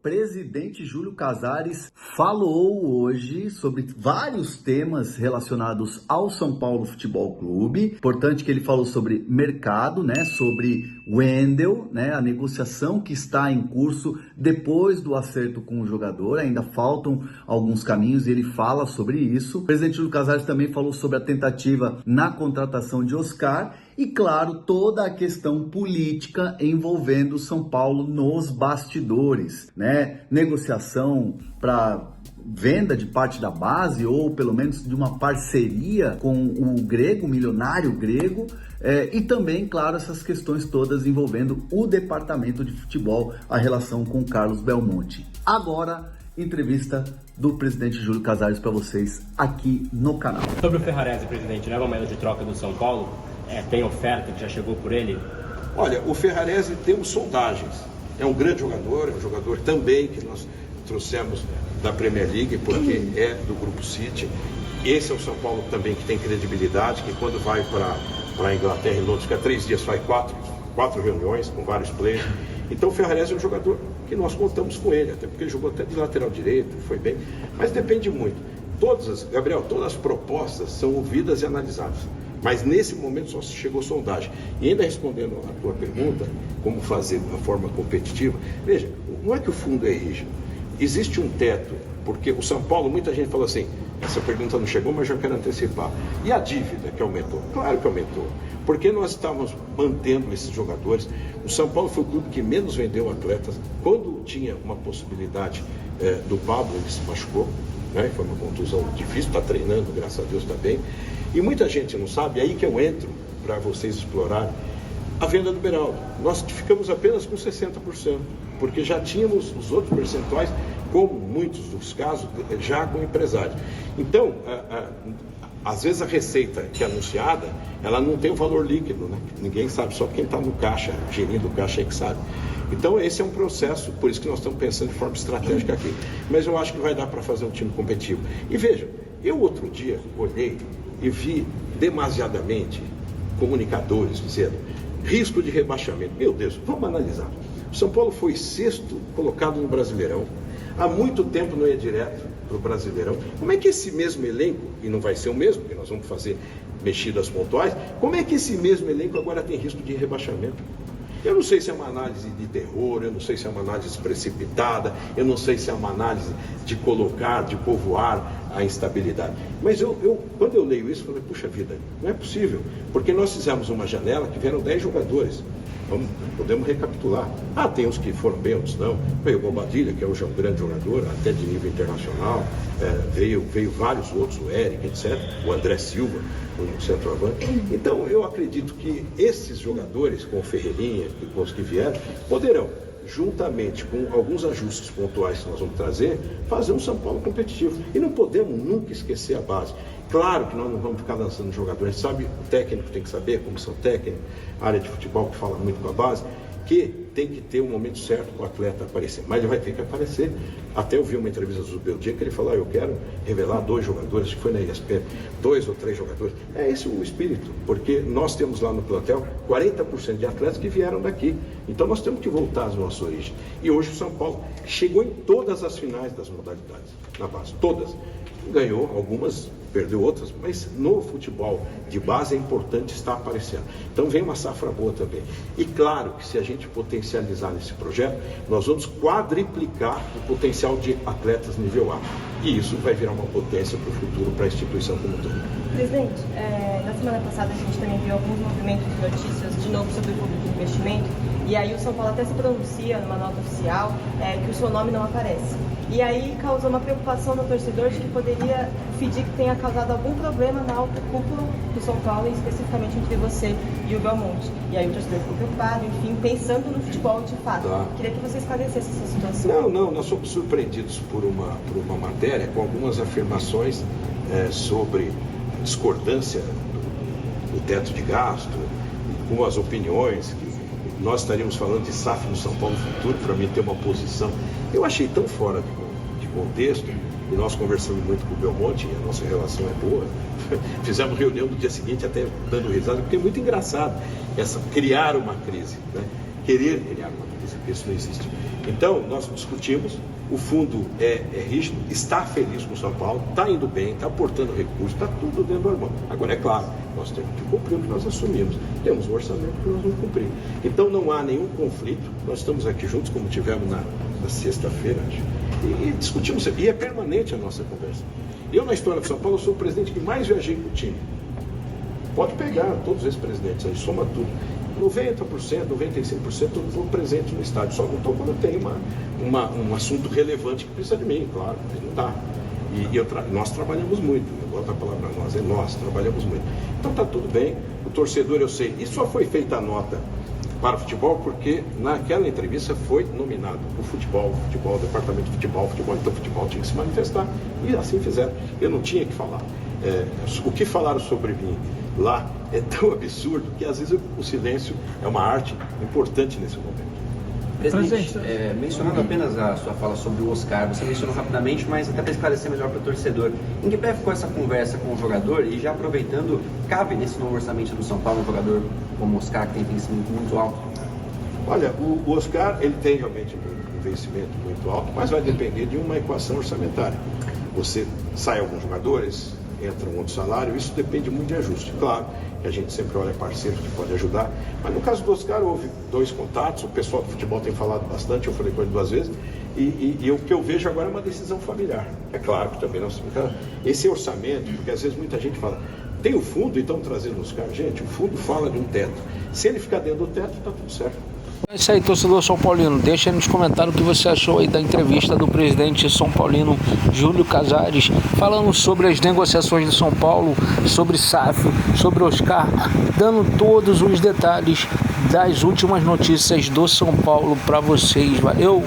presidente Júlio Casares falou hoje sobre vários temas relacionados ao São Paulo Futebol Clube. Importante que ele falou sobre mercado, né? Sobre Wendel, né? A negociação que está em curso depois do acerto com o jogador. Ainda faltam alguns caminhos e ele fala sobre isso. O presidente Júlio Casares também falou sobre a tentativa na contratação de Oscar. E, claro, toda a questão política envolvendo o São Paulo nos bastidores, né? Negociação para venda de parte da base ou pelo menos de uma parceria com o grego, o milionário grego, e também, claro, essas questões todas envolvendo o departamento de futebol, a relação com Carlos Belmonte. Agora, entrevista do presidente Júlio Casares para vocês aqui no canal. Sobre o Ferrarese, presidente, não é moeda de troca do São Paulo? Tem oferta que já chegou por ele? Olha, o Ferrarese temos sondagens. É um grande jogador, é um jogador também que nós trouxemos da Premier League, porque é do Grupo City. Esse é o São Paulo também que tem credibilidade, que quando vai para a Inglaterra e Londres, que há 3 dias faz quatro reuniões com vários players. Então o Ferrarese é um jogador que nós contamos com ele, até porque ele jogou até de lateral direito, foi bem, mas depende muito. Gabriel, todas as propostas são ouvidas e analisadas. Mas nesse momento só chegou sondagem. E ainda respondendo a tua pergunta, como fazer de uma forma competitiva, veja, não é que o fundo é rígido. Existe um teto, porque o São Paulo, muita gente fala assim, essa pergunta não chegou, mas já quero antecipar. E a dívida que aumentou? Claro que aumentou. Porque nós estávamos mantendo esses jogadores. O São Paulo foi o clube que menos vendeu atletas. Quando tinha uma possibilidade do Pablo, ele se machucou, né? Foi uma contusão difícil, está treinando, graças a Deus está bem. E muita gente não sabe, é aí que eu entro para vocês explorarem, a venda do Beraldo. Nós ficamos apenas com 60%, porque já tínhamos os outros percentuais, como muitos dos casos, já com empresários. Então, às vezes a receita que é anunciada, ela não tem o valor líquido, né? Ninguém sabe, só quem está no caixa, gerindo o caixa é que sabe. Então esse é um processo, por isso que nós estamos pensando de forma estratégica aqui. Mas eu acho que vai dar para fazer um time competitivo. E veja, eu outro dia olhei e vi demasiadamente comunicadores dizendo risco de rebaixamento. Meu Deus, vamos analisar. O São Paulo foi 6º colocado no Brasileirão. Há muito tempo não ia direto para o Brasileirão. Como é que esse mesmo elenco, e não vai ser o mesmo, porque nós vamos fazer mexidas pontuais, como é que esse mesmo elenco agora tem risco de rebaixamento? Eu não sei se é uma análise de terror, eu não sei se é uma análise precipitada, eu não sei se é uma análise de colocar, de povoar a instabilidade. Mas quando eu leio isso, eu falei, puxa vida, não é possível, porque nós fizemos uma janela que vieram 10 jogadores. Podemos recapitular. Tem uns que foram bem, outros não. Veio o Bobadilha, que hoje é um grande jogador, até de nível internacional. Veio vários outros, o Eric, etc. O André Silva, o centroavante. Então, eu acredito que esses jogadores, com o Ferreirinha e com os que vieram, poderão, juntamente com alguns ajustes pontuais que nós vamos trazer, fazer um São Paulo competitivo. E não podemos nunca esquecer a base. Claro que nós não vamos ficar lançando jogadores, sabe? O técnico tem que saber, a comissão técnica, a área de futebol que fala muito com a base, que tem que ter um momento certo para o atleta aparecer. Mas ele vai ter que aparecer. Até eu vi uma entrevista do Zubeldia que ele falou, eu quero revelar 2 jogadores, que foi na ESPN, 2 ou 3 jogadores. É esse o espírito, porque nós temos lá no plantel 40% de atletas que vieram daqui. Então nós temos que voltar às nossas origens. E hoje o São Paulo chegou em todas as finais das modalidades, na base, todas. Ganhou algumas, perdeu outras, mas no futebol de base é importante estar aparecendo. Então vem uma safra boa também. E claro que se a gente potencializar nesse projeto, nós vamos quadriplicar o potencial de atletas nível A. E isso vai virar uma potência para o futuro, para a instituição como um todo. Presidente, na semana passada a gente também viu alguns movimentos de notícias de novo sobre o fundo de investimento. E aí o São Paulo até se pronuncia numa nota oficial que o seu nome não aparece. E aí causou uma preocupação no torcedor de que poderia, o FIDIC tenha causado algum problema na alta cúpula do São Paulo, especificamente entre você e o Belmonte. E aí o torcedor ficou preocupado, enfim, pensando no futebol de fato. Tá. Queria que você esclarecesse essa situação. Não, nós somos surpreendidos por uma matéria com algumas afirmações sobre discordância do teto de gasto, com as opiniões que nós estaríamos falando de SAF no São Paulo futuro, para mim ter uma posição. Eu achei tão fora de contexto, e nós conversamos muito com o Belmonte, e a nossa relação é boa. Fizemos reunião no dia seguinte até dando risada, porque é muito engraçado criar uma crise, né? querer criar uma crise, porque isso não existe. Então, nós discutimos, o fundo é rígido, está feliz com o São Paulo, está indo bem, está aportando recursos, está tudo dentro do normal. Agora, é claro, nós temos que cumprir o que nós assumimos, temos um orçamento que nós vamos cumprir. Então, não há nenhum conflito, nós estamos aqui juntos, como tivemos na sexta-feira, acho, e discutimos, e é permanente a nossa conversa. Eu, na história de São Paulo, sou o presidente que mais viajei com o time. Pode pegar todos esses presidentes aí, soma tudo. 90%, 95% eu vou presente no estádio, só não estou quando tem um assunto relevante que precisa de mim, claro, mas não dá. Nós trabalhamos muito, eu boto a palavra nós trabalhamos muito. Então está tudo bem, o torcedor eu sei, e só foi feita a nota para o futebol porque naquela entrevista foi nominado o futebol, o departamento de futebol, então o futebol tinha que se manifestar, e assim fizeram. Eu não tinha que falar. O que falaram sobre mim lá é tão absurdo que às vezes o silêncio é uma arte importante nesse momento. Presidente, mencionando apenas a sua fala sobre o Oscar, você mencionou rapidamente, mas até para esclarecer melhor para o torcedor, em que pé ficou essa conversa com o jogador e já aproveitando, cabe nesse novo orçamento do São Paulo um jogador como o Oscar que tem vencimento muito alto? Olha, o Oscar ele tem realmente um vencimento muito alto, mas vai depender de uma equação orçamentária. Você sai alguns jogadores, entra um outro salário, isso depende muito de ajuste. Claro que a gente sempre olha parceiros que podem ajudar, mas no caso do Oscar houve 2 contatos, o pessoal do futebol tem falado bastante, eu falei com ele 2 vezes, e o que eu vejo agora é uma decisão familiar. É claro que também nós temos esse orçamento, porque às vezes muita gente fala, tem o fundo, então trazendo os caras. Gente, o fundo fala de um teto. Se ele ficar dentro do teto, está tudo certo. É isso aí, torcedor São Paulino. Deixa aí nos comentários o que você achou aí da entrevista do presidente São Paulino, Júlio Casares, falando sobre as negociações do São Paulo, sobre SAF, sobre Oscar, dando todos os detalhes das últimas notícias do São Paulo para vocês. Valeu!